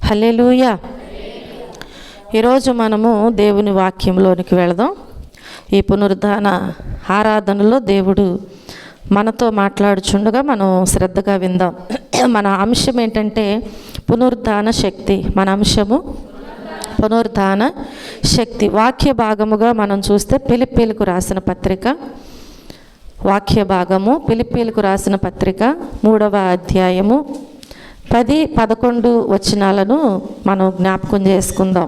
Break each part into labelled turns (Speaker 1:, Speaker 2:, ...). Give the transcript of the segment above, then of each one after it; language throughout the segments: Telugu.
Speaker 1: హల్లెలూయా. ఈరోజు మనము దేవుని వాక్యంలోనికి వెళదాం. ఈ పునరుద్ధాన ఆరాధనలో దేవుడు మనతో మాట్లాడుచుండగా మనం శ్రద్ధగా విందాం. మన అంశం ఏంటంటే పునరుద్ధాన శక్తి. మన అంశము పునరుద్ధాన శక్తి. వాక్య భాగముగా మనం చూస్తే ఫిలిప్పీలకు రాసిన పత్రిక, వాక్య భాగము ఫిలిప్పీలకు రాసిన పత్రిక 3వ అధ్యాయము 10-11 వచనాలను మనం జ్ఞాపకం చేసుకుందాం.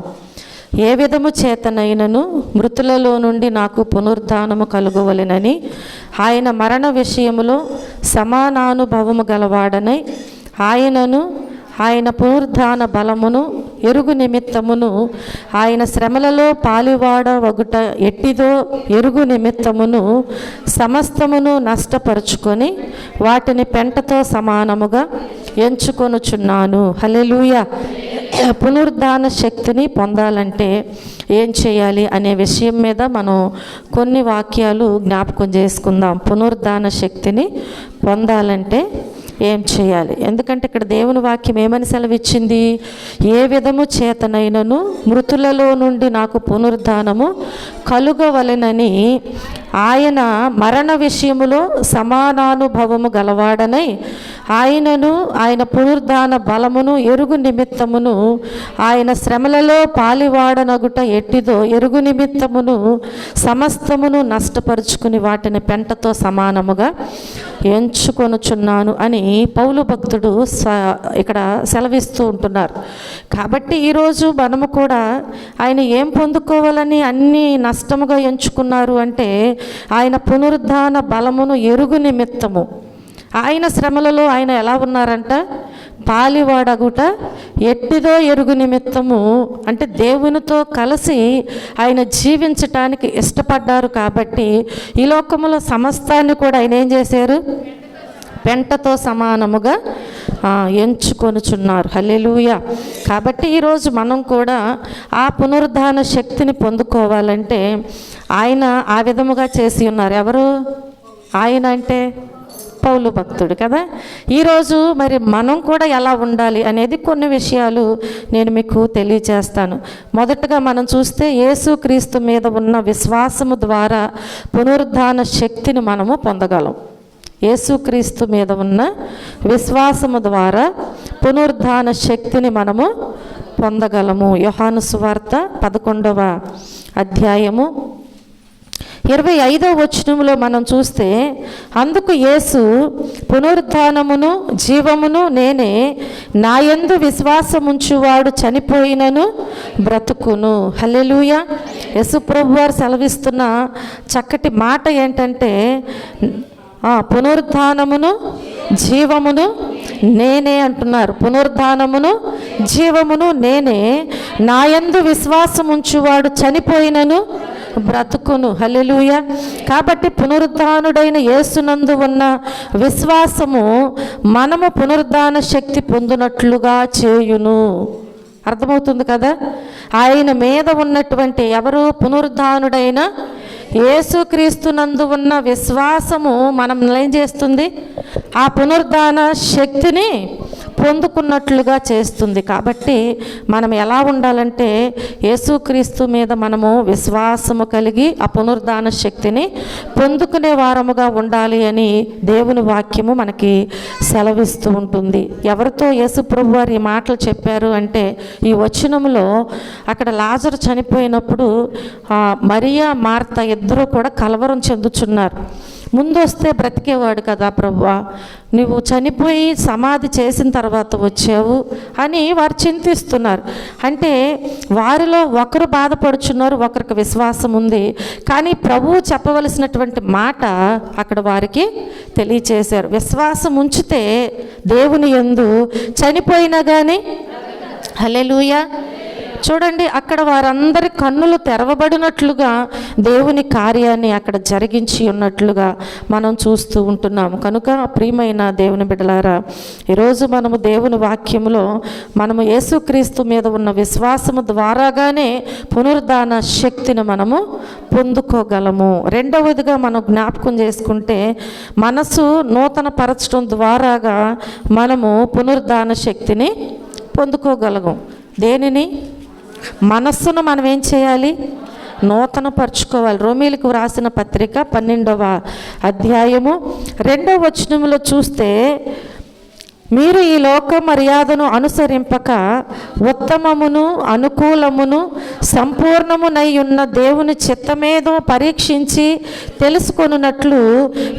Speaker 1: ఏ విధము చేతనైనను మృతులలో నుండి నాకు పునరుద్ధానము కలుగవలెనని ఆయన మరణ విషయములో సమానానుభవము గలవాడనై ఆయనను ఆయన పునరుద్ధాన బలమును ఎరుగు నిమిత్తమును ఆయన శ్రమలలో పాలివాడ వగుట ఎట్టిదో ఎరుగు నిమిత్తమును సమస్తమును నష్టపరుచుకొని వాటిని పెంటతో సమానముగా ఎంచుకొనుచున్నాను. హల్లెలూయా. పునరుద్ధాన శక్తిని పొందాలంటే ఏం చేయాలి అనే విషయం మీద మనం కొన్ని వాక్యాలు జ్ఞాపకం చేసుకుందాం. పునరుద్ధాన శక్తిని పొందాలంటే ఏం చేయాలి? ఎందుకంటే ఇక్కడ దేవుని వాక్యం ఏమని సెలవిచ్చింది? ఏ విధము చేతనైనను మృతులలో నుండి నాకు పునరుద్ధానము కలుగవలెనని ఆయన మరణ విషయములో సమానానుభవము గలవాడనై ఆయనను ఆయన పునరుద్ధాన బలమును ఎరుగు నిమిత్తమును ఆయన శ్రమలలో పాలివాడనగుట ఎట్టిదో ఎరుగు నిమిత్తమును సమస్తమును నష్టపరుచుకుని వాటిని పెంటతో సమానముగా ఎంచుకొనుచున్నాను అని పౌలు భక్తుడు ఇక్కడ సెలవిస్తూ ఉంటున్నారు. కాబట్టి ఈరోజు మనము కూడా ఆయన ఏం పొందుకోవాలని అన్ని నష్టముగా ఎంచుకున్నారు అంటే ఆయన పునరుద్ధాన బలమును ఎరుగు నిమిత్తము. ఆయన శ్రమలలో ఆయన ఎలా ఉన్నారంట? పాలివాడగుట ఎట్టిదో ఎరుగు నిమిత్తము. అంటే దేవునితో కలిసి ఆయన జీవించటానికి ఇష్టపడ్డారు. కాబట్టి ఈ లోకములో సమస్తాన్ని కూడా ఆయన ఏం చేశారు? పెంటతో సమానముగా ఎంచుకొనుచున్నారు. హల్లెలూయా. కాబట్టి ఈరోజు మనం కూడా ఆ పునరుద్ధాన శక్తిని పొందుకోవాలంటే ఆయన ఆ విధముగా చేసి ఉన్నారు. ఎవరు ఆయన అంటే? పౌలు భక్తుడు కదా. ఈరోజు మరి మనం కూడా ఎలా ఉండాలి అనేది కొన్ని విషయాలు నేను మీకు తెలియజేస్తాను. మొదటగా మనం చూస్తే యేసుక్రీస్తు మీద ఉన్న విశ్వాసము ద్వారా పునరుద్ధాన శక్తిని మనము పొందగలం. యేసుక్రీస్తు మీద ఉన్న విశ్వాసము ద్వారా పునరుద్ధాన శక్తిని మనము పొందగలము. యోహాను సువార్త 11వ అధ్యాయము 25వ వచనములో మనం చూస్తే అందుకు యేసు పునరుద్ధానమును జీవమును నేనే, నాయందు విశ్వాసముంచువాడు చనిపోయినను బ్రతుకును. హల్లెలూయా. యేసు ప్రభువారు సెలవిస్తున్న చక్కటి మాట ఏంటంటే పునరుద్ధానమును జీవమును నేనే అంటున్నారు. పునరుద్ధానమును జీవమును నేనే, నాయందు విశ్వాసముంచువాడు చనిపోయినను బ్రతుకును. హల్లెలూయా. కాబట్టి పునరుద్ధానుడైన యేసునందు ఉన్న విశ్వాసము మనము పునరుద్ధాన శక్తి పొందినట్లుగా చేయును. అర్థమవుతుంది కదా. ఆయన మీద ఉన్నటువంటి ఎవరు? పునరుద్ధానుడైన యేసుక్రీస్తునందు ఉన్న విశ్వాసము మనం ఏం చేస్తుంది? ఆ పునరుద్ధాన శక్తిని పొందుకున్నట్లుగా చేస్తుంది. కాబట్టి మనం ఎలా ఉండాలంటే యేసుక్రీస్తు మీద మనము విశ్వాసము కలిగి ఆ పునరుద్ధాన శక్తిని పొందుకునే వారముగా ఉండాలి అని దేవుని వాక్యము మనకి సెలవిస్తూ ఉంటుంది. ఎవరితో యేసు ప్రభువారు ఈ మాటలు చెప్పారు అంటే ఈ వచనములో అక్కడ లాజరు చనిపోయినప్పుడు మరియా మార్త ఇద్దరూ కూడా కలవరం చెందుచున్నారు. ముందు వస్తే బ్రతికేవాడు కదా ప్రభువా, నువ్వు చనిపోయి సమాధి చేసిన తర్వాత వచ్చావు అని వారు చింతిస్తున్నారు. అంటే వారిలో ఒకరు బాధపడుచున్నారు, ఒకరికి విశ్వాసం ఉంది. కానీ ప్రభువు చెప్పవలసినటువంటి మాట అక్కడ వారికి తెలియచేశారు. విశ్వాసం ఉంచితే దేవుని యందు చనిపోయినా కానీ. హల్లెలూయా. చూడండి, అక్కడ వారందరి కన్నులు తెరవబడినట్లుగా దేవుని కార్యాన్ని అక్కడ జరిగించి ఉన్నట్లుగా మనం చూస్తూ ఉంటున్నాము. కనుక ప్రియమైన దేవుని బిడ్డలారా, ఈరోజు మనము దేవుని వాక్యములో మనము యేసుక్రీస్తు మీద ఉన్న విశ్వాసము ద్వారాగానే పునరుద్ధాన శక్తిని మనము పొందుకోగలము. రెండవదిగా మనం జ్ఞాపకం చేసుకుంటే మనసు నూతన పరచడం ద్వారాగా మనము పునరుద్ధాన శక్తిని పొందుకోగలము. దేనిని? మనస్సును మనం ఏం చేయాలి? నూతన పరుచుకోవాలి. రోమీలకు వ్రాసిన పత్రిక 12వ అధ్యాయము 2వ వచనంలో చూస్తే, మీరు ఈ లోక మర్యాదను అనుసరింపక ఉత్తమమును అనుకూలమును సంపూర్ణమునై ఉన్న దేవుని చిత్తమేదో పరీక్షించి తెలుసుకొనున్నట్లు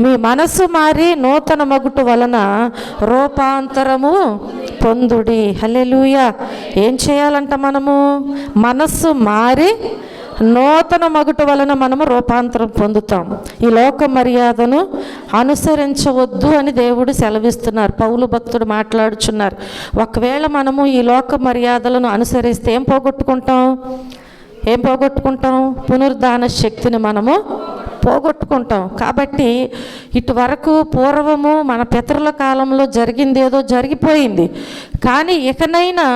Speaker 1: మీ మనస్సు మారి నూతన మగుట వలన రూపాంతరము పొందుడి. హల్లెలూయా. ఏం చేయాలంట? మనము మనస్సు మారి నూతన మగుట వలన మనము రూపాంతరం పొందుతాం. ఈ లోక మర్యాదను అనుసరించవద్దు అని దేవుడు సెలవిస్తున్నారు. పౌలు భక్తుడు మాట్లాడుచున్నారు. ఒకవేళ మనము ఈ లోక మర్యాదలను అనుసరిస్తే ఏం పోగొట్టుకుంటాం? పునరుద్ధాన శక్తిని మనము పోగొట్టుకుంటాం. కాబట్టి ఇటువరకు పూర్వము మన పితరుల కాలంలో జరిగింది ఏదో జరిగిపోయింది. కానీ ఇకనైనా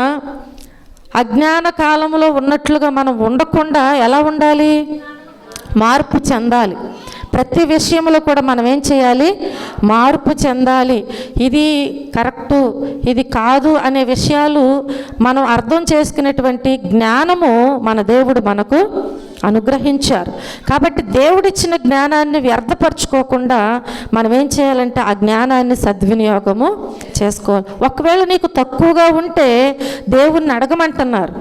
Speaker 1: అజ్ఞాన కాలంలో ఉన్నట్లుగా మనం ఉండకుండా ఎలా ఉండాలి? మార్పు చెందాలి. ప్రతి విషయంలో కూడా మనం ఏం చేయాలి? మార్పు చెందాలి. ఇది కరెక్టు, ఇది కాదు అనే విషయాలు మనం అర్థం చేసుకునేటువంటి జ్ఞానము మన దేవుడు మనకు అనుగ్రహించారు. కాబట్టి దేవుడిచ్చిన జ్ఞానాన్ని వ్యర్థపరచుకోకుండా మనం ఏం చేయాలంటే ఆ జ్ఞానాన్ని సద్వినియోగము చేసుకోవాలి. ఒకవేళ నీకు తక్కువగా ఉంటే దేవుణ్ణి అడగమంటున్నారు.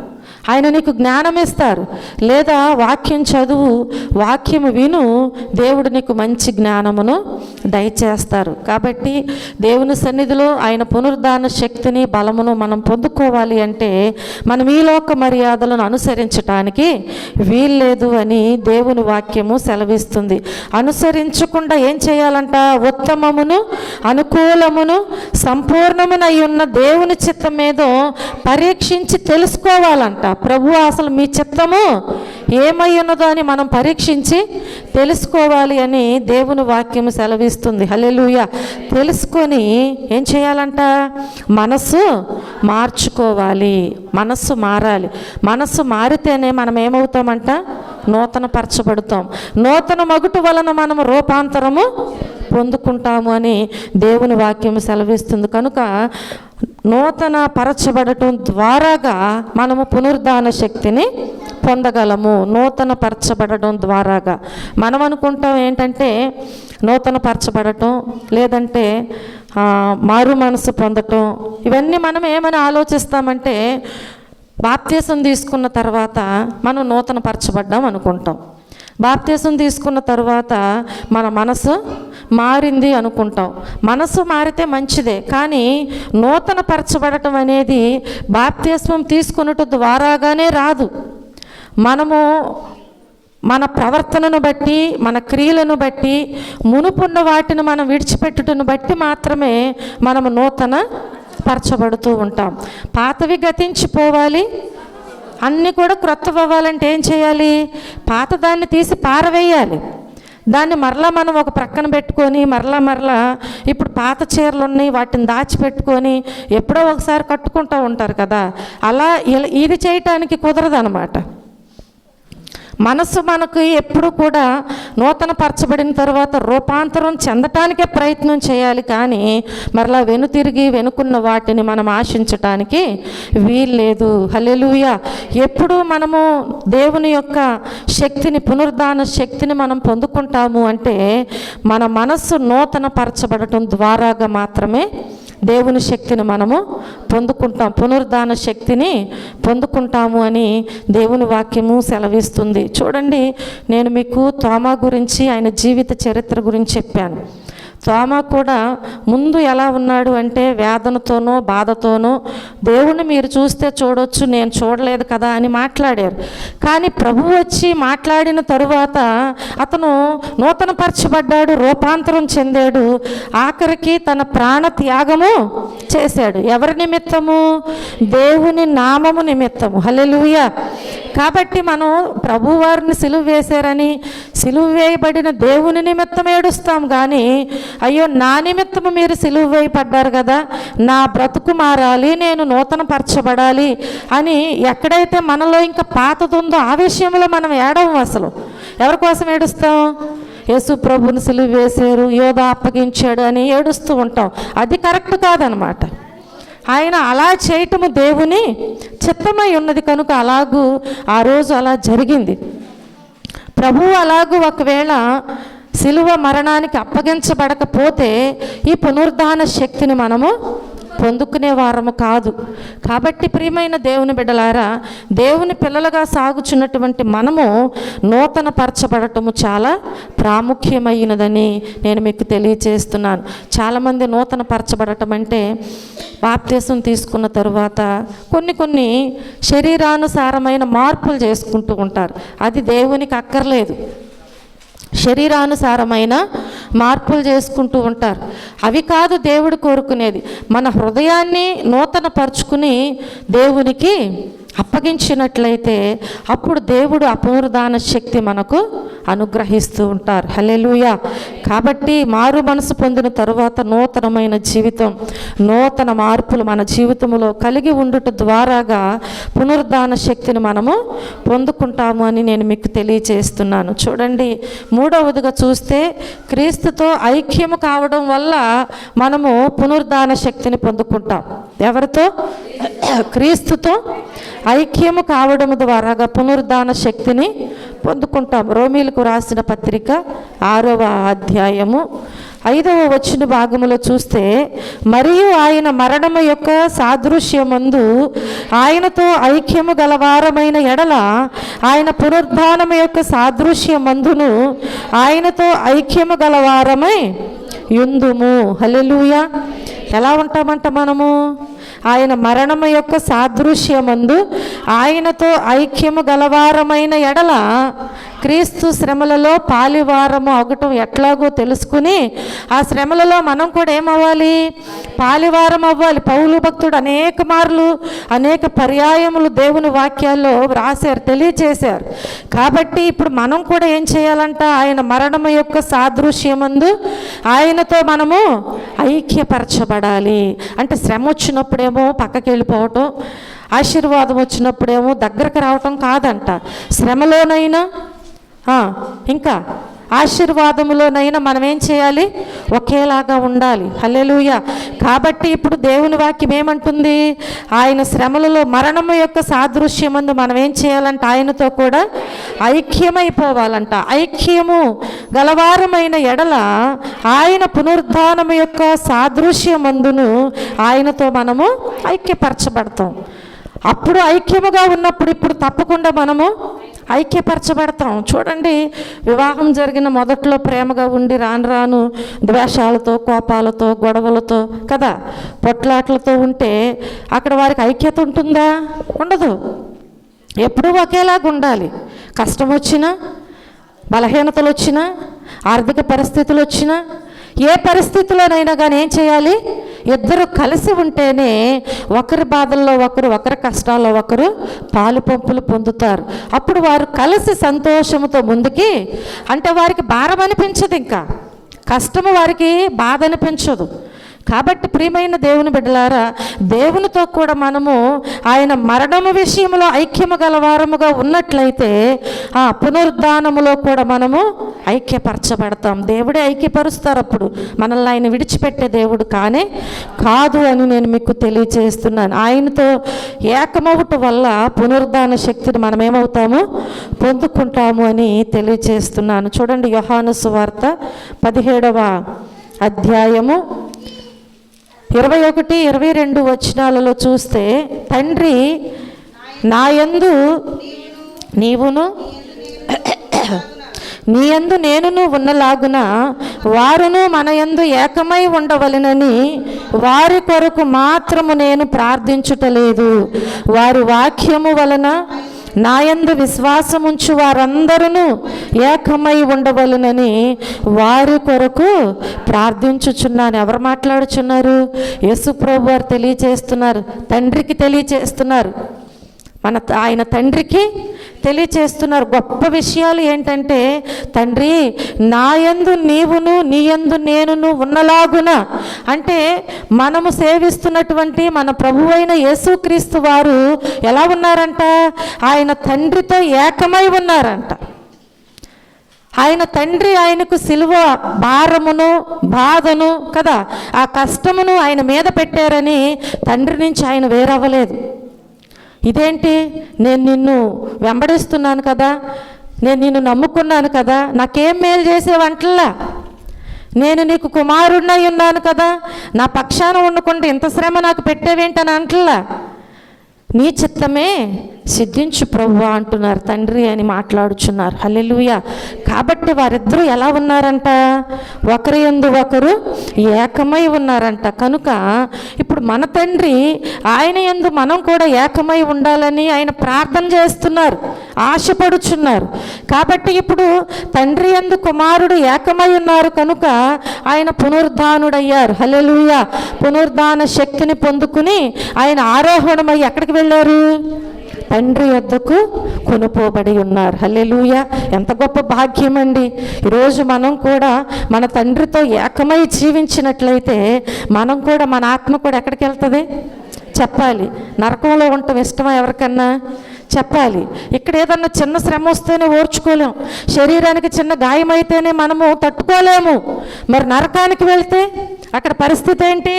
Speaker 1: ఆయన నీకు జ్ఞానం ఇస్తారు. లేదా వాక్యం చదువు, వాక్యము విను, దేవుడు నీకు మంచి జ్ఞానమును దయచేస్తారు. కాబట్టి దేవుని సన్నిధిలో ఆయన పునరుద్ధాన శక్తిని బలమును మనం పొందుకోవాలి అంటే మనం ఈ లోక మర్యాదలను అనుసరించటానికి వీల్లేదు అని దేవుని వాక్యము సెలవిస్తుంది. అనుసరించకుండా ఏం చేయాలంట? ఉత్తమమును అనుకూలమును సంపూర్ణమునై ఉన్న దేవుని చిత్తం ఏదో పరీక్షించి తెలుసుకోవాలంట. ప్రభు అసలు మీ చిత్తము ఏమై ఉన్నదో అని మనం పరీక్షించి తెలుసుకోవాలి అని దేవుని వాక్యము సెలవిస్తుంది. హల్లెలూయా. తెలుసుకొని ఏం చేయాలంట? మనస్సు మార్చుకోవాలి. మనస్సు మారాలి. మనస్సు మారితేనే మనం ఏమవుతామంట? నూతన పరచబడతాం. నూతన మగుటు వలన మనము రూపాంతరము పొందుకుంటాము అని దేవుని వాక్యము సెలవిస్తుంది. కనుక నూతన పరచబడటం ద్వారాగా మనము పునరుద్ధాన శక్తిని పొందగలము. నూతన పరచబడటం ద్వారాగా మనం అనుకుంటాం ఏంటంటే నూతన పరచబడటం లేదంటే మారు మనసు పొందటం, ఇవన్నీ మనం ఏమని ఆలోచిస్తామంటే బాప్తీసం తీసుకున్న తర్వాత మనం నూతన పరచబడ్డాం అనుకుంటాం. బాప్తీసం తీసుకున్న తర్వాత మన మనసు మారింది అనుకుంటాం. మనసు మారితే మంచిదే, కానీ నూతన పరచబడటం అనేది బాప్తీసం తీసుకున్నట్టు ద్వారాగానే రాదు. మనము మన ప్రవర్తనను బట్టి, మన క్రియలను బట్టి, మునుపున్న వాటిని మనం విడిచిపెట్టుటను బట్టి మాత్రమే మనము నూతన పరచబడుతూ ఉంటాం. పాతవి గతించిపోవాలి, అన్నీ కూడా క్రొత్తవి అవ్వాలంటే ఏం చేయాలి? పాత దాన్ని తీసి పారవేయాలి. దాన్ని మరలా మనం ఒక ప్రక్కన పెట్టుకొని మరలా ఇప్పుడు పాత చీరలు ఉన్నాయి, వాటిని దాచిపెట్టుకొని ఎప్పుడో ఒకసారి కట్టుకుంటూ ఉంటారు కదా, అలా ఇది చేయటానికి కుదరదనమాట. మనసు మనకు ఎప్పుడు కూడా నూతన పరచబడిన తర్వాత రూపాంతరం చెందటానికే ప్రయత్నం చేయాలి, కానీ మరలా వెనుతిరిగి వెనుకున్న వాటిని మనం ఆశించటానికి వీల్లేదు. హల్లెలూయా. ఎప్పుడు మనము దేవుని యొక్క శక్తిని, పునరుద్ధాన శక్తిని మనం పొందుకుంటాము అంటే మన మనస్సు నూతన పరచబడటం ద్వారాగా మాత్రమే దేవుని శక్తిని మనము పొందుకుంటాం, పునరుద్ధాన శక్తిని పొందుకుంటాము అని దేవుని వాక్యము సెలవిస్తుంది. చూడండి, నేను మీకు తోమా గురించి, ఆయన జీవిత చరిత్ర గురించి చెప్పాను. తోమా కూడా ముందు ఎలా ఉన్నాడు అంటే వేదనతోనో బాధతోనో, దేవుణ్ణి మీరు చూస్తే చూడొచ్చు, నేను చూడలేదు కదా అని మాట్లాడారు. కానీ ప్రభు వచ్చి మాట్లాడిన తరువాత అతను నూతన పరచబడ్డాడు, రూపాంతరం చెందాడు, ఆఖరికి తన ప్రాణ త్యాగము చేశాడు. ఎవరి నిమిత్తము? దేవుని నామము నిమిత్తము. హల్లెలూయా. కాబట్టి మనం ప్రభువారిని సిలువ వేశారని సిలువ వేయబడిన దేవుని నిమిత్తం ఏడుస్తాం, కానీ అయ్యో నా నిమిత్తము మీరు సిలువ వేయబడ్డారు కదా, నా బ్రతుకు మారాలి, నేను నూతన పరచబడాలి అని ఎక్కడైతే మనలో ఇంకా పాతదుందో ఆ విషయంలో మనం ఏడవం. అసలు ఎవరి కోసం ఏడుస్తాం? యేసు ప్రభుని సిలువ వేశారు, యోధ అప్పగించాడు అని ఏడుస్తూ ఉంటాం. అది కరెక్ట్ కాదనమాట. ఆయన అలా చేయటము దేవుని చిత్తమై ఉన్నది కనుక అలాగూ ఆ రోజు అలా జరిగింది. ప్రభువు అలాగూ ఒకవేళ సిలువ మరణానికి అప్పగించబడకపోతే ఈ పునరుద్ధాన శక్తిని మనము పొందుకునే వారము కాదు. కాబట్టి ప్రియమైన దేవుని బిడ్డలారా, దేవుని పిల్లలుగా సాగుచున్నటువంటి మనము నూతన పరచబడటము చాలా ప్రాముఖ్యమైనదని నేను మీకు తెలియచేస్తున్నాను. చాలామంది నూతన పరచబడటం అంటే బాప్తిసం తీసుకున్న తరువాత కొన్ని శరీరానుసారమైన మార్పులు చేసుకుంటూ ఉంటారు. అది దేవునికి అక్కర్లేదు. శరీరానుసారమైన మార్పులు చేసుకుంటూ ఉంటారు. అవి కాదు దేవుడు కోరుకునేది. మన హృదయాన్ని నూతన పరుచుకుని దేవునికి అప్పగించినట్లయితే అప్పుడు దేవుడు ఆ పునరుద్ధాన శక్తి మనకు అనుగ్రహిస్తూ ఉంటారు. హల్లెలూయా. కాబట్టి మారు మనసు పొందిన తరువాత నూతనమైన జీవితం, నూతన మార్పులు మన జీవితంలో కలిగి ఉండుట ద్వారాగా పునరుద్ధాన శక్తిని మనము పొందుకుంటాము అని నేను మీకు తెలియజేస్తున్నాను. చూడండి, మూడవదిగా చూస్తే క్రీస్తుతో ఐక్యము కావడం వల్ల మనము పునరుద్ధాన శక్తిని పొందుకుంటాం. ఎవరితో? క్రీస్తుతో ఐక్యము కావడం ద్వారాగా పునరుద్ధాన శక్తిని పొందుకుంటాం. రోమీలకు రాసిన పత్రిక 6వ అధ్యాయము 5వ వచన భాగములో చూస్తే, మరియు ఆయన మరణము యొక్క సాదృశ్యమందు ఆయనతో ఐక్యము గలవారమైన ఎడల ఆయన పునరుద్ధానము యొక్క సాదృశ్యమందును ఆయనతో ఐక్యము గలవారమై యుందుము. హల్లెలూయా. ఎలా ఉంటామంట మనము? ఆయన మరణము యొక్క సాదృశ్యమందు ఆయనతో ఐక్యము గలవారమైన ఎడల క్రీస్తు శ్రమలలో పాలివారము అగటం ఎట్లాగో తెలుసుకుని ఆ శ్రమలలో మనం కూడా ఏమవ్వాలి? పాలివారం అవ్వాలి. పౌలు భక్తుడు అనేక మార్లు అనేక పర్యాయములు దేవుని వాక్యాల్లో రాశారు, తెలియచేశారు. కాబట్టి ఇప్పుడు మనం కూడా ఏం చేయాలంట? ఆయన మరణము యొక్క సాదృశ్యమందు ఆయనతో మనము ఐక్యపరచబడాలి. అంటే శ్రమ వచ్చినప్పుడేమో పక్కకి వెళ్ళిపోవటం, ఆశీర్వాదం వచ్చినప్పుడేమో దగ్గరకు రావటం కాదంట. శ్రమలోనైనా ఇంకా ఆశీర్వాదములోనైనా మనం ఏం చేయాలి? ఒకేలాగా ఉండాలి. హల్లెలూయా. కాబట్టి ఇప్పుడు దేవుని వాక్యం ఏమంటుంది? ఆయన శ్రమలలో మరణము యొక్క సాదృశ్యమందు మనం ఏం చేయాలంట? ఆయనతో కూడా ఐక్యమైపోవాలంట. ఐక్యము గలవారమైన ఎడల ఆయన పునరుద్ధానము యొక్క సాదృశ్యమందును ఆయనతో మనము ఐక్యపరచబడతాం. అప్పుడు ఐక్యముగా ఉన్నప్పుడు ఇప్పుడు తప్పకుండా మనము ఐక్యపరచబడతాం. చూడండి, వివాహం జరిగిన మొదట్లో ప్రేమగా ఉండి రాను రాను ద్వేషాలతో, కోపాలతో, గొడవలతో కదా, పొట్లాట్లతో ఉంటే అక్కడ వారికి ఐక్యత ఉంటుందా? ఉండదు. ఎప్పుడూ ఒకేలాగా ఉండాలి. కష్టం వచ్చినా, బలహీనతలు వచ్చినా, ఆర్థిక పరిస్థితులు వచ్చినా, ఏ పరిస్థితిలోనైనా కానీ ఏం చేయాలి? ఇద్దరు కలిసి ఉంటేనే ఒకరి బాధల్లో ఒకరు, ఒకరి కష్టాల్లో ఒకరు పాలు పంపులు పొందుతారు. అప్పుడు వారు కలిసి సంతోషంతో ముందుకి, అంటే వారికి భారం అనిపించదు, ఇంకా కష్టము వారికి బాధ అనిపించదు. కాబట్టి ప్రియమైన దేవుని బిడ్డలారా, దేవునితో కూడా మనము ఆయన మరణము విషయంలో ఐక్యము గలవారముగా ఉన్నట్లయితే ఆ పునరుద్ధానములో కూడా మనము ఐక్యపరచబడతాం. దేవుడే ఐక్యపరుస్తారు. అప్పుడు మనల్ని ఆయన విడిచిపెట్టే దేవుడు కానే కాదు అని నేను మీకు తెలియజేస్తున్నాను. ఆయనతో ఏకమవటం వల్ల పునరుద్ధాన శక్తిని మనం ఏమవుతాము? పొందుకుంటాము అని తెలియజేస్తున్నాను. చూడండి, యోహాను సువార్త 17వ అధ్యాయము 21, 22 వచనాలలో చూస్తే, తండ్రి నాయందు నీవును నీయందు నేనును ఉన్నలాగున వారును మనయందు ఏకమై ఉండవలెనని వారి కొరకు మాత్రము నేను ప్రార్థించుటలేదు. వారి వాక్యము వలన నాయందు విశ్వాసముంచు వారందరూ ఏకమై ఉండవలెనని వారి కొరకు ప్రార్థించుచున్నాను. ఎవరు మాట్లాడుచున్నారు? యేసు ప్రభు వారు తెలియచేస్తున్నారు, తండ్రికి తెలియచేస్తున్నారు. ఆయన తండ్రికి తెలియచేస్తున్నారు. గొప్ప విషయాలు ఏంటంటే, తండ్రి నాయందు నీవును నీయందు నేనును ఉన్నలాగున, అంటే మనము సేవిస్తున్నటువంటి మన ప్రభువైన యేసుక్రీస్తు వారు ఎలా ఉన్నారంట? ఆయన తండ్రితో ఏకమై ఉన్నారంట. ఆయన తండ్రి ఆయనకు సిలువ భారమును బాధను కదా, ఆ కష్టమును ఆయన మీద పెట్టారని తండ్రి నుంచి ఆయన వేరవ్వలేదు. ఇదేంటి, నేను నిన్ను వెంబడిస్తున్నాను కదా, నేను నిన్ను నమ్ముకున్నాను కదా, నాకేం మేలు చేసేవంటల్లా, నేను నీకు కుమారుడినై ఉన్నాను కదా, నా పక్షాన ఉండకుండా ఇంత శ్రమ నాకు పెట్టేవేంటని అంటల్లా, నీ చిత్తమే సిద్ధించు ప్రభువా అంటున్నారు తండ్రి అని మాట్లాడుచున్నారు. హల్లెలూయా. కాబట్టి వారిద్దరూ ఎలా ఉన్నారంట, ఒకరి యందు ఒకరు ఏకమై ఉన్నారంట. కనుక ఇప్పుడు మన తండ్రి ఆయన యందు మనం కూడా ఏకమై ఉండాలని ఆయన ప్రార్థన చేస్తున్నారు, ఆశపడుచున్నారు. కాబట్టి ఇప్పుడు తండ్రి యందు కుమారుడు ఏకమై ఉన్నారు కనుక ఆయన పునరుద్ధానుడయ్యారు. హల్లెలూయా. పునరుద్ధాన శక్తిని పొందుకుని ఆయన ఆరోహణమై ఎక్కడికి వెళ్ళారు, తండ్రి వద్దకు కొనుపోబడి ఉన్నారు. హల్లెలూయా. ఎంత గొప్ప భాగ్యం అండి. ఈరోజు మనం కూడా మన తండ్రితో ఏకమై జీవించినట్లయితే మనం కూడా, మన ఆత్మ కూడా ఎక్కడికి వెళ్తుంది చెప్పాలి. నరకంలో ఉండటం ఇష్టమా ఎవరికన్నా చెప్పాలి. ఇక్కడ ఏదన్నా చిన్న శ్రమ వస్తేనే ఓర్చుకోలేము, శరీరానికి చిన్న గాయం అయితేనే మనము తట్టుకోలేము. మరి నరకానికి వెళ్తే అక్కడ పరిస్థితి ఏంటి,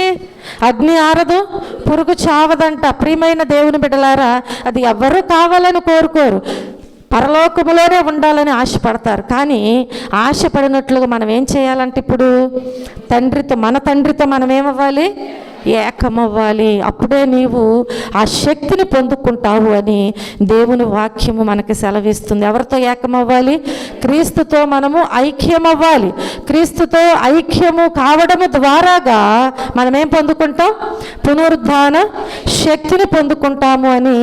Speaker 1: అగ్ని ఆరదు, పురుగు చావదంట. ప్రియమైన దేవుని బిడ్డలారా, అది ఎవ్వరూ కావాలని కోరుకోరు, పరలోకములోనే ఉండాలని ఆశపడతారు. కానీ ఆశపడినట్లుగా మనం ఏం చేయాలంటే ఇప్పుడు తండ్రితో, మన తండ్రితో మనం ఏమవ్వాలి, ఏకమవ్వాలి. అప్పుడే నీవు ఆ శక్తిని పొందుకుంటావు అని దేవుని వాక్యము మనకి సెలవిస్తుంది. ఎవరితో ఏకమవ్వాలి, క్రీస్తుతో మనము ఐక్యమవ్వాలి. క్రీస్తుతో ఐక్యము కావడము ద్వారాగా మనం ఏం పొందుకుంటాం, పునరుద్ధాన శక్తిని పొందుకుంటాము అని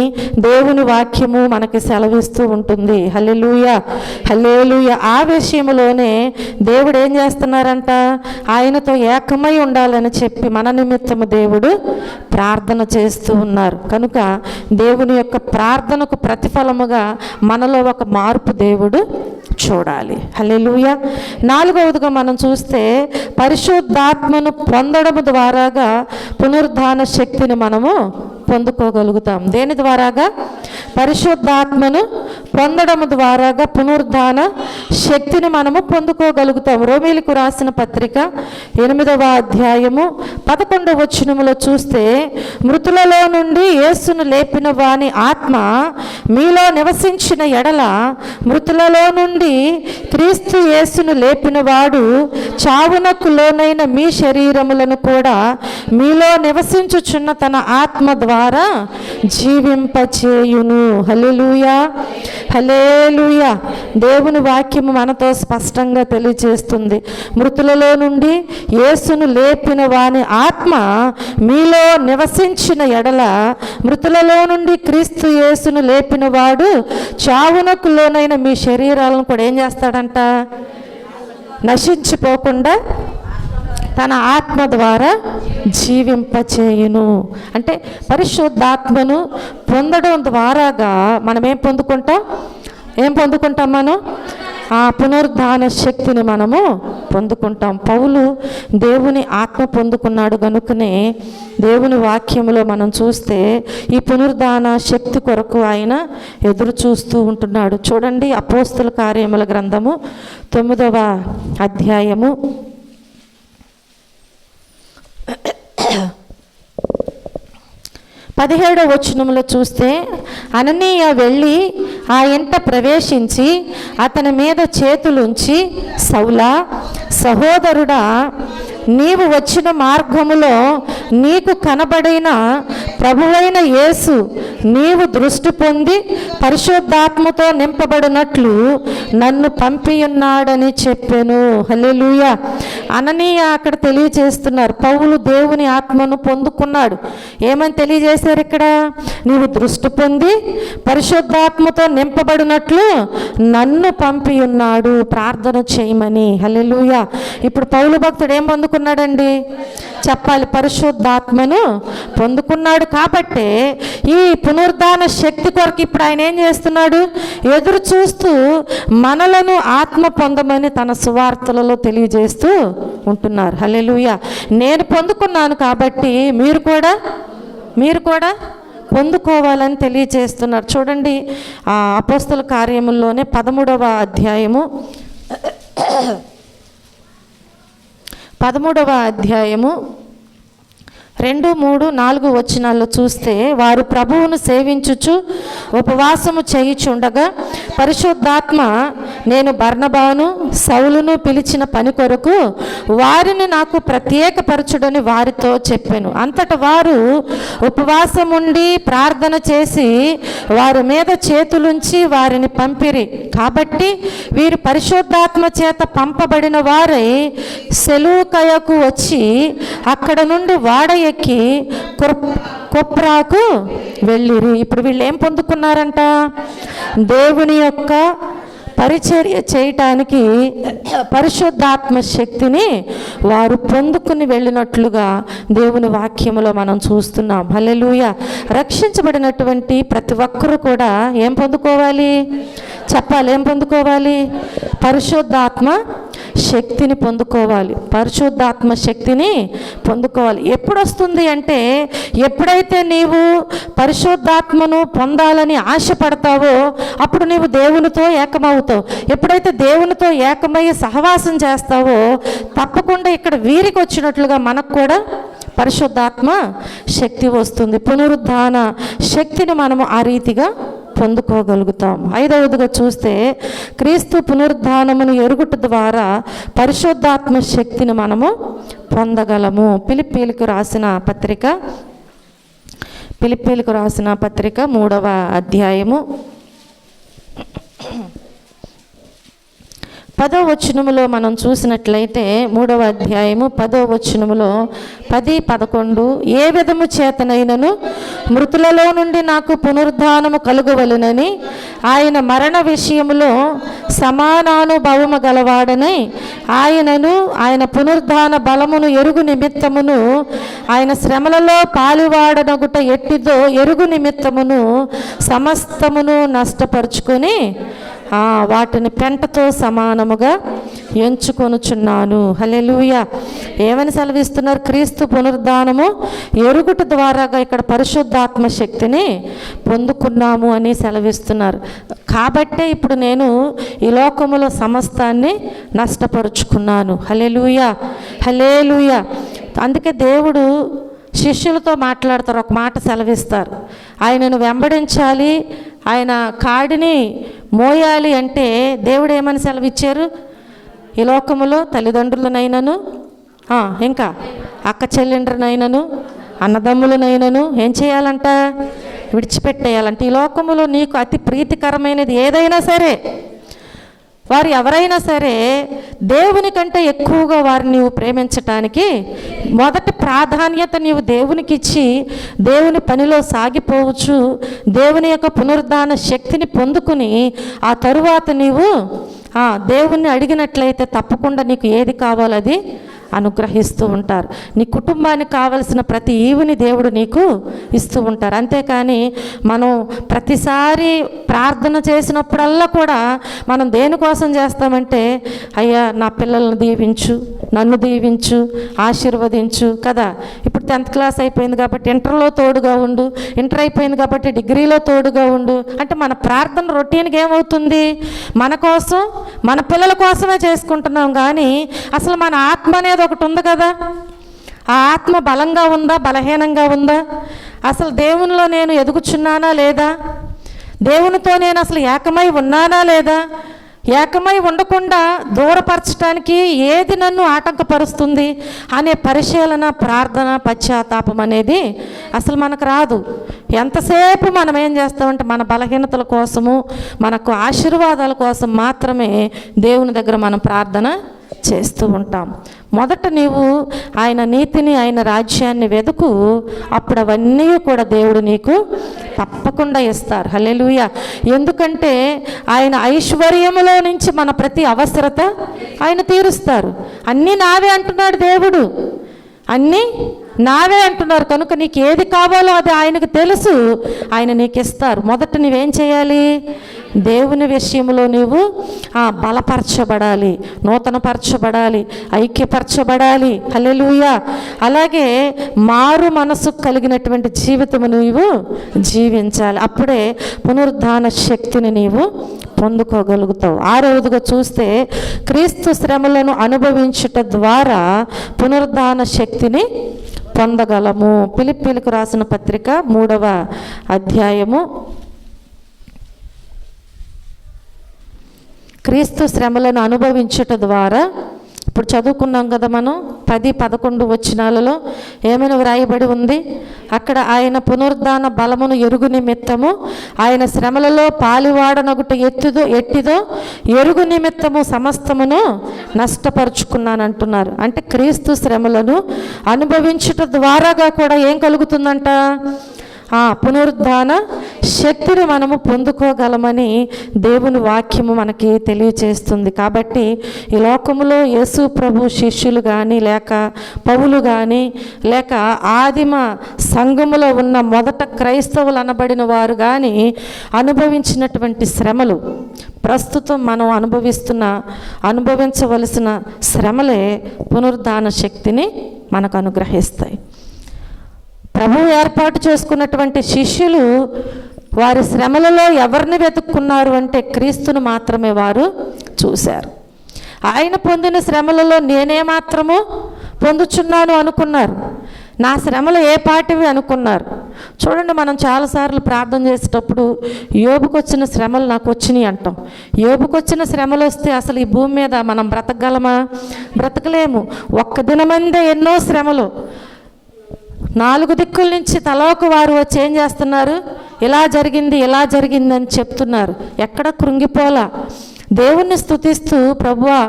Speaker 1: దేవుని వాక్యము మనకి సెలవిస్తూ ఉంటుంది. హల్లెలూయా, హల్లెలూయా. ఆ విషయంలోనే దేవుడు ఏం చేస్తున్నారంట, ఆయనతో ఏకమై ఉండాలని చెప్పి మన నిమిత్తము దేవుడు ప్రార్థన చేస్తూ ఉన్నారు. కనుక దేవుని యొక్క ప్రార్థనకు ప్రతిఫలముగా మనలో ఒక మార్పు దేవుడు చూడాలి. హల్లెలూయా. నాలుగవదిగా మనం చూస్తే పరిశుద్ధాత్మను పొందడం ద్వారాగా పునరుద్ధాన శక్తిని మనము పొందుకోగలుగుతాం. దేని ద్వారాగా, పరిశుద్ధాత్మను పొందడం ద్వారాగా పునరుద్ధాన శక్తిని మనము పొందుకోగలుగుతాం. రోమీలకు రాసిన పత్రిక 8వ అధ్యాయము 11వ వచనములో చూస్తే, మృతులలో నుండి యేసును లేపిన వాని ఆత్మ మీలో నివసించిన ఎడల, మృతులలో నుండి క్రీస్తు యేసును లేపిన వాడు చావునకు లోనైన మీ శరీరములను కూడా మీలో నివసించుచున్న తన ఆత్మ ద్వారా జీవింపచేయును. హల్లెలూయా, హల్లెలూయా. దేవుని వాక్యము మనతో స్పష్టంగా తెలియజేస్తుంది, మృతులలో నుండి యేసును లేపిన వాని ఆత్మ మీలో నివసించిన ఎడల, మృతులలో నుండి క్రీస్తు యేసును లేపిన వాడు చావునకు లోనైన మీ శరీరాలను కూడా ఏం చేస్తాడంట, నశించిపోకుండా తన ఆత్మ ద్వారా జీవింపచేయును. అంటే పరిశుద్ధాత్మను పొందడం ద్వారాగా మనం ఏం పొందుకుంటాం, మనం ఆ పునరుద్ధాన శక్తిని మనము పొందుకుంటాం. పౌలు దేవుని ఆత్మ పొందుకున్నాడు కనుకనే దేవుని వాక్యములో మనం చూస్తే ఈ పునరుద్ధాన శక్తి కొరకు ఆయన ఎదురు చూస్తూ ఉంటున్నాడు. చూడండి, అపోస్తల కార్యముల గ్రంథము 9వ అధ్యాయము 17వ వచనంలో చూస్తే, అననీయ వెళ్ళి ఆ ఇంట ప్రవేశించి అతని మీద చేతులుంచి, సౌలా, సహోదరుడా, నీవు వచ్చిన మార్గములో నీకు కనబడిన ప్రభువైన యేసు నీవు దృష్టి పొంది పరిశుద్ధాత్మతో నింపబడినట్లు నన్ను పంపియున్నాడని చెప్పెను. హల్లెలూయా. అననీయ అక్కడ తెలియజేస్తున్నారు, పౌలు దేవుని ఆత్మను పొందుకున్నాడు. ఏమని తెలియజేశారు ఇక్కడ, నీవు దృష్టి పొంది పరిశుద్ధాత్మతో నింపబడినట్లు నన్ను పంపియున్నాడు, ప్రార్థన చేయమని. హల్లెలూయా. ఇప్పుడు పౌలు భక్తుడు ఏం పొందుకున్నాడండి చెప్పాలి, పరిశుద్ధాత్మను పొందుకున్నాడు. కాబట్టి ఈ పునరుద్ధాన శక్తి కొరకు ఇప్పుడు ఆయన ఏం చేస్తున్నాడు, ఎదురు చూస్తూ మనలను ఆత్మ పొందమని తన సువార్తలలో తెలియజేస్తూ ఉంటున్నారు. హల్లెలూయా. నేను పొందుకున్నాను కాబట్టి మీరు కూడా పొందుకోవాలని తెలియజేస్తున్నారు. చూడండి, ఆ అపోస్తల కార్యముల్లోనే 13వ అధ్యాయము 13వ అధ్యాయము 2, 3, 4 వచనాల్లో చూస్తే, వారు ప్రభువును సేవించుచు ఉపవాసము చేయుచుండగా పరిశుద్ధాత్మ, నేను బర్నబాను సౌలును పిలిచిన పని కొరకు వారిని నాకు ప్రత్యేకపరచుడని వారితో చెప్పాను. అంతటా వారు ఉపవాసముండి ప్రార్థన చేసి వారి మీద చేతులుంచి వారిని పంపిరి. కాబట్టి వీరు పరిశుద్ధాత్మ చేత పంపబడిన వారై సెలూకయకు వచ్చి అక్కడ నుండి వాడ ఎక్కి కొప్రాకు వెళ్ళిరి. ఇప్పుడు వీళ్ళు ఏం పొందుకున్నారంట? దేవుని యొక్క పరిచర్య చేయటానికి పరిశుద్ధాత్మ శక్తిని వారు పొందుకుని వెళ్ళినట్లుగా దేవుని వాక్యములో మనం చూస్తున్నాం. హల్లెలూయా. రక్షించబడినటువంటి ప్రతి ఒక్కరూ కూడా ఏం పొందుకోవాలి? చెప్పాలి, ఏం పొందుకోవాలి? పరిశుద్ధాత్మ శక్తిని పొందుకోవాలి. పరిశుద్ధాత్మ శక్తిని పొందుకోవాలి. ఎప్పుడు వస్తుంది అంటే, ఎప్పుడైతే నీవు పరిశుద్ధాత్మను పొందాలని ఆశపడతావో అప్పుడు నీవు దేవునితో ఏకమవుతావు. ఎప్పుడైతే దేవునితో ఏకమయ్యి సహవాసం చేస్తావో తప్పకుండా ఇక్కడ వీరికి వచ్చినట్లుగా మనకు కూడా పరిశుద్ధాత్మ శక్తి వస్తుంది. పునరుద్ధాన శక్తిని మనము ఆ రీతిగా పొందుకోగలుగుతాం. 5వదిగా చూస్తే, క్రీస్తు పునరుద్ధానమును ఎరుగుట ద్వారా పరిశుద్ధాత్మ శక్తిని మనము పొందగలము. ఫిలిప్పీలకు రాసిన పత్రిక 3వ అధ్యాయము 10వ వచనములో మనం చూసినట్లయితే, 3వ అధ్యాయము 10వ వచనములో 10, 11, ఏ విధము చేతనైనను మృతులలో నుండి నాకు పునరుద్ధానము కలుగవలెనని ఆయన మరణ విషయములో సమానానుభవము గలవాడని ఆయనను ఆయన పునరుద్ధాన బలమును ఎరుగు నిమిత్తమును ఆయన శ్రమలలో పాలువాడనగుట ఎట్టిదో ఎరుగు నిమిత్తమును సమస్తమును నష్టపరుచుకొని వాటిని పెంటతో సమానముగా ఎంచుకొనుచున్నాను. హల్లెలూయా. ఏమని సెలవిస్తున్నారు? క్రీస్తు పునరుద్ధానము ఎరుగుట ద్వారాగా ఇక్కడ పరిశుద్ధాత్మ శక్తిని పొందుకున్నాము అని సెలవిస్తున్నారు. కాబట్టే ఇప్పుడు నేను ఈ లోకములో సమస్తాన్ని నష్టపరుచుకున్నాను. హల్లెలూయా, హల్లెలూయా. అందుకే దేవుడు శిష్యులతో మాట్లాడతారు, ఒక మాట సెలవిస్తారు. ఆయనను వెంబడించాలి, ఆయన కాడిని మోయాలి అంటే దేవుడు ఏమని సెలవిచ్చారు? ఈ లోకములో తల్లిదండ్రులనైనను, ఇంకా అక్క చెల్లెండ్రనైనను, అన్నదమ్ములనైనను ఏం చేయాలంట? విడిచిపెట్టేయాలంట. ఈ లోకములో నీకు అతి ప్రీతికరమైనది ఏదైనా సరే, వారు ఎవరైనా సరే, దేవుని కంటే ఎక్కువగా వారిని నీవు ప్రేమించటానికి మొదటి ప్రాధాన్యత నీవు దేవునికి ఇచ్చి దేవుని పనిలో సాగిపోవచ్చు. దేవుని యొక్క పునరుద్ధాన శక్తిని పొందుకుని ఆ తరువాత నీవు దేవుణ్ణి అడిగినట్లయితే తప్పకుండా నీకు ఏది కావాలో అది అనుగ్రహిస్తూ ఉంటారు. నీ కుటుంబానికి కావలసిన ప్రతి ఈవుని దేవుడు నీకు ఇస్తూ ఉంటారు. అంతేకాని మనం ప్రతిసారి ప్రార్థన చేసినప్పుడల్లా కూడా మనం దేనికోసం చేస్తామంటే, అయ్యా నా పిల్లలను దీవించు, నన్ను దీవించు, ఆశీర్వదించు కదా. ఇప్పుడు 10th క్లాస్ అయిపోయింది కాబట్టి ఇంటర్లో తోడుగా ఉండు, ఇంటర్ అయిపోయింది కాబట్టి డిగ్రీలో తోడుగా ఉండు అంటే మన ప్రార్థన రొటీన్గా ఏమవుతుంది? మన కోసం, మన పిల్లల కోసమే చేసుకుంటున్నాం. కానీ అసలు మన ఆత్మ అనేది ఒకటి ఉంది కదా. ఆ ఆత్మ బలంగా ఉందా, బలహీనంగా ఉందా? అసలు దేవునిలో నేను ఎదుగుచున్నానా లేదా? దేవునితో నేను అసలు ఏకమై ఉన్నానా లేదా? ఏకమై ఉండకుండా దూరపరచడానికి ఏది నన్ను ఆటంకపరుస్తుంది అనే పరిశీలన, ప్రార్థన, పశ్చాత్తాపం అనేది అసలు మనకు రాదు. ఎంతసేపు మనం ఏం చేస్తామంటే మన బలహీనతల కోసము, మనకు ఆశీర్వాదాల కోసం మాత్రమే దేవుని దగ్గర మనం ప్రార్థన చేస్తూ ఉంటాం. మొదట నీవు ఆయన నీతిని, ఆయన రాజ్యాన్ని వెతుకు, అప్పుడు అవన్నీ కూడా దేవుడు నీకు తప్పకుండా ఇస్తారు. హల్లెలూయా. ఎందుకంటే ఆయన ఐశ్వర్యములో నుంచి మన ప్రతి అవసరత ఆయన తీరుస్తారు. అన్నీ నావే అంటున్నాడు దేవుడు, అన్నీ నావే అంటున్నారు కనుక నీకు ఏది కావాలో అది ఆయనకు తెలుసు, ఆయన నీకు ఇస్తారు. మొదట నువ్వేం చేయాలి? దేవుని విషయంలో నీవు బలపరచబడాలి, నూతనపరచబడాలి, ఐక్యపరచబడాలి. హల్లెలూయా. అలాగే మారు మనసు కలిగినటువంటి జీవితము నీవు జీవించాలి. అప్పుడే పునరుద్ధాన శక్తిని నీవు పొందుకోగలుగుతావు. 6వదిగా చూస్తే క్రీస్తు శ్రమలను అనుభవించుట ద్వారా పునరుద్ధాన శక్తిని పొందగలము. ఫిలిప్పీయులకు రాసిన పత్రిక 3వ అధ్యాయము. క్రీస్తు శ్రమలను అనుభవించుట ద్వారా, ఇప్పుడు చదువుకున్నాం కదా మనం 10-11 వచనాలలో ఏమైనా వ్రాయబడి ఉంది. అక్కడ ఆయన పునరుద్ధాన బలమును ఎరుగు నిమిత్తము ఆయన శ్రమలలో పాలువాడనగుట ఎట్టిదో ఎరుగు నిమిత్తము సమస్తమును నష్టపరుచుకున్నానంటున్నారు. అంటే క్రీస్తు శ్రమలను అనుభవించుట ద్వారాగా కూడా ఏం కలుగుతుందంట? పునరుద్ధాన శక్తిని మనము పొందుకోగలమని దేవుని వాక్యము మనకి తెలియచేస్తుంది. కాబట్టి ఈ లోకములో యేసు ప్రభు శిష్యులు కానీ, లేక పౌలు కానీ, లేక ఆదిమ సంఘములో ఉన్న మొదట క్రైస్తవులు అనబడిన వారు కానీ అనుభవించినటువంటి శ్రమలు ప్రస్తుతం మనం అనుభవించవలసిన శ్రమలే పునరుద్ధాన శక్తిని మనకు అనుగ్రహిస్తాయి. ప్రభువు ఏర్పాటు చేసుకున్నటువంటి శిష్యులు వారి శ్రమలలో ఎవరిని వెతుక్కున్నారు అంటే క్రీస్తును మాత్రమే వారు చూశారు. ఆయన పొందిన శ్రమలలో నేనే మాత్రము పొందుచున్నాను అనుకున్నారు. నా శ్రమలు ఏ పాటివి అనుకున్నారు. చూడండి, మనం చాలాసార్లు ప్రార్థన చేసేటప్పుడు యోబుకు వచ్చిన శ్రమలు నాకు వచ్చినాయి అంటాం. యోబుకు వచ్చిన శ్రమలు వస్తే అసలు ఈ భూమి మీద మనం బ్రతకగలమా? బ్రతకలేము. ఒక్క దినమందే ఎన్నో శ్రమలు. 4 దిక్కుల నుంచి తలోక వారు వచ్చి ఏం చేస్తున్నారు? ఇలా జరిగింది అని చెప్తున్నారు. ఎక్కడ కృంగిపోలా. దేవుణ్ణి స్తుతిస్తూ ప్రభువా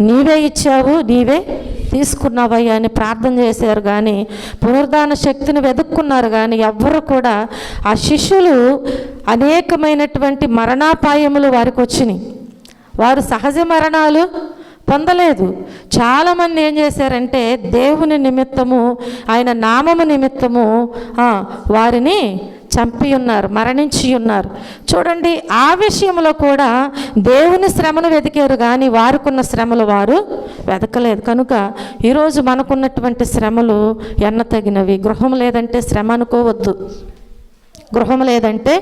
Speaker 1: నీవే ఇచ్చావు, నీవే తీసుకున్నావయ్యా అని ప్రార్థన చేశారు. కానీ పునరుద్ధాన శక్తిని వెతుక్కున్నారు. కానీ ఎవ్వరు కూడా, ఆ శిష్యులు అనేకమైనటువంటి మరణాపాయములు వారికి వచ్చినాయి. వారు సహజ మరణాలు పొందలేదు. చాలామంది ఏం చేశారంటే దేవుని నిమిత్తము, ఆయన నామము నిమిత్తము వారిని చంపి ఉన్నారు, మరణించి ఉన్నారు. చూడండి, ఆ విషయంలో కూడా దేవుని శ్రమను వెతికారు కానీ వారికున్న శ్రమలు వారు వెతకలేదు. కనుక ఈరోజు మనకున్నటువంటి శ్రమలు ఎన్నతగినవి. గృహం లేదంటే శ్రమ అనుకోవద్దు. గృహం లేదంటే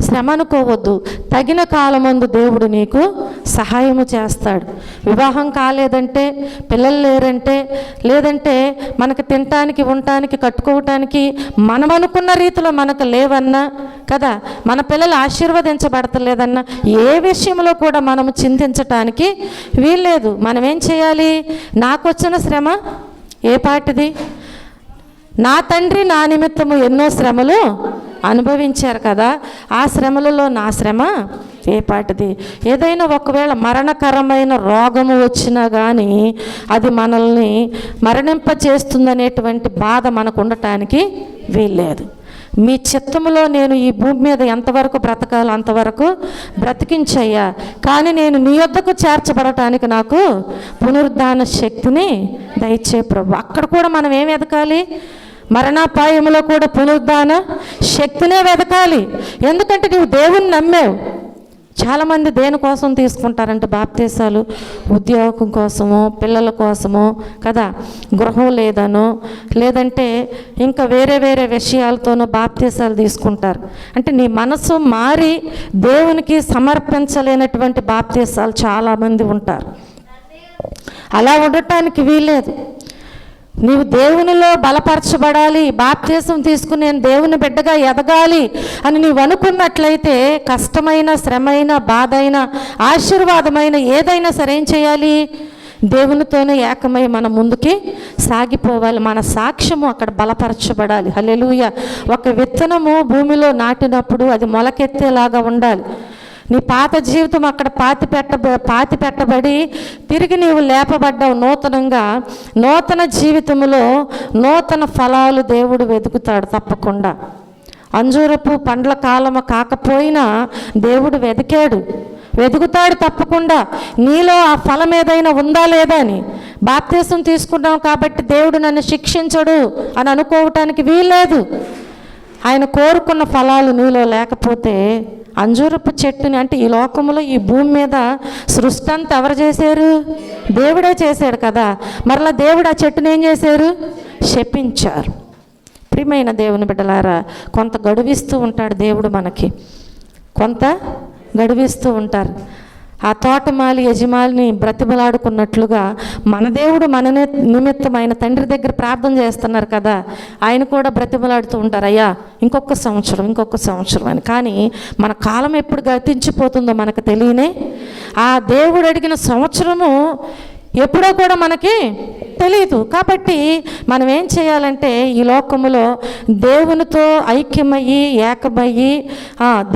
Speaker 1: శ్రమ అనుకోవద్దు. తగిన కాలమందు దేవుడు నీకు సహాయము చేస్తాడు. వివాహం కాలేదంటే, పిల్లలు లేరంటే, లేదంటే మనకు తినటానికి, ఉండటానికి, కట్టుకోవటానికి మనం అనుకున్న రీతిలో మనకు లేవన్నా కదా, మన పిల్లలు ఆశీర్వదించబడతలేదన్నా, ఏ విషయంలో కూడా మనము చింతించటానికి వీల్లేదు. మనం ఏం చేయాలి? నాకు వచ్చిన శ్రమ ఏ పాటిది? నా తండ్రి నా నిమిత్తము ఎన్నో శ్రమలు అనుభవించారు కదా, ఆ శ్రమలలో నా శ్రమ ఏ పాటిది? ఏదైనా ఒకవేళ మరణకరమైన రోగము వచ్చినా కానీ అది మనల్ని మరణింపచేస్తుందనేటువంటి బాధ మనకు ఉండటానికి వీల్లేదు. మీ చిత్తములో నేను ఈ భూమి మీద ఎంతవరకు బ్రతకాలో అంతవరకు బ్రతికించయ్యా, కానీ నేను నీ యొద్దకు చేర్చబడటానికి నాకు పునరుద్ధాన శక్తిని దయచే ప్రభు. అక్కడ కూడా మనం ఏం ఎదగాలి? మరణాపాయంలో కూడా పునరుద్ధాన శక్తినే వెతకాలి. ఎందుకంటే నువ్వు దేవుని నమ్మావు. చాలామంది దేనికోసం తీసుకుంటారంటే బాప్తీసాలు, ఉద్యోగం కోసమో, పిల్లల కోసమో కదా, గృహం లేదనో, లేదంటే ఇంకా వేరే వేరే విషయాలతోనో బాప్తీసాలు తీసుకుంటారు. అంటే నీ మనసు మారి దేవునికి సమర్పించలేనటువంటి బాప్తీసాలు చాలామంది ఉంటారు. అలా ఉండటానికి వీల్లేదు. నీవు దేవునిలో బలపరచబడాలి, బాప్తీసం తీసుకుని నేను దేవుని బిడ్డగా ఎదగాలి అని నీవు అనుకున్నట్లయితే కష్టమైన, శ్రమైన, బాధ అయినా, ఆశీర్వాదమైన ఏదైనా సరే ఏం చేయాలి? దేవునితోనే ఏకమై మనం ముందుకి సాగిపోవాలి. మన సాక్ష్యము అక్కడ బలపరచబడాలి. హల్లెలూయా. ఒక విత్తనము భూమిలో నాటినప్పుడు అది మొలకెత్తేలాగా ఉండాలి. నీ పాత జీవితం అక్కడ పాతి పెట్టబడి తిరిగి నీవు లేపబడ్డావు నూతనంగా. నూతన జీవితంలో నూతన ఫలాలు దేవుడు వెతుకుతాడు తప్పకుండా. అంజూరపు పండ్ల కాలము కాకపోయినా దేవుడు వెతుకుతాడు తప్పకుండా. నీలో ఆ ఫలం ఏదైనా ఉందా లేదా అని. బాప్తీసం తీసుకున్నాం కాబట్టి దేవుడు నన్ను శిక్షించడు అని అనుకోవటానికి వీల్లేదు. ఆయన కోరుకున్న ఫలాలు నీలో లేకపోతే అంజూరపు చెట్టుని, అంటే ఈ లోకంలో ఈ భూమి మీద సృష్టి అంతా ఎవరు చేశారు? దేవుడే చేశాడు కదా. మరలా దేవుడు ఆ చెట్టుని ఏం చేశారు? శపించారు. ప్రియమైన దేవుని బిడ్డలారా, కొంత గడువిస్తూ ఉంటాడు దేవుడు, మనకి కొంత గడువిస్తూ ఉంటారు. ఆ తోటమాలి యజమాని బ్రతిమలాడుకున్నట్లుగా మన దేవుడు మన నిమిత్తమైన తండ్రి దగ్గర ప్రార్థన చేస్తున్నారు కదా, ఆయన కూడా బ్రతిమలాడుతూ ఉంటారు, అయ్యా ఇంకొక సంవత్సరం అని. కానీ మన కాలం ఎప్పుడు గతించిపోతుందో మనకు తెలియనే. ఆ దేవుడు అడిగిన సంవత్సరము ఎప్పుడో కూడా మనకి తెలియదు. కాబట్టి మనం ఏం చేయాలంటే ఈ లోకములో దేవునితో ఐక్యమయ్యి ఏకమయ్యి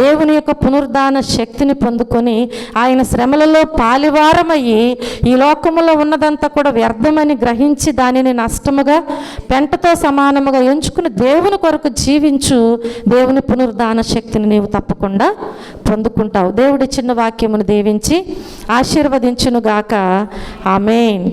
Speaker 1: దేవుని యొక్క పునరుద్ధాన శక్తిని పొందుకొని ఆయన శ్రమలలో పాలివారమయ్యి ఈ లోకములో ఉన్నదంతా కూడా వ్యర్థమని గ్రహించి దానిని నష్టముగా పెంటతో సమానముగా ఎంచుకుని దేవుని కొరకు జీవించు. దేవుని పునరుద్ధాన శక్తిని నీవు తప్పకుండా పొందుకుంటావు. దేవుడి చిన్న వాక్యమును దీవించి ఆశీర్వదించునుగాక. ఆమేన్.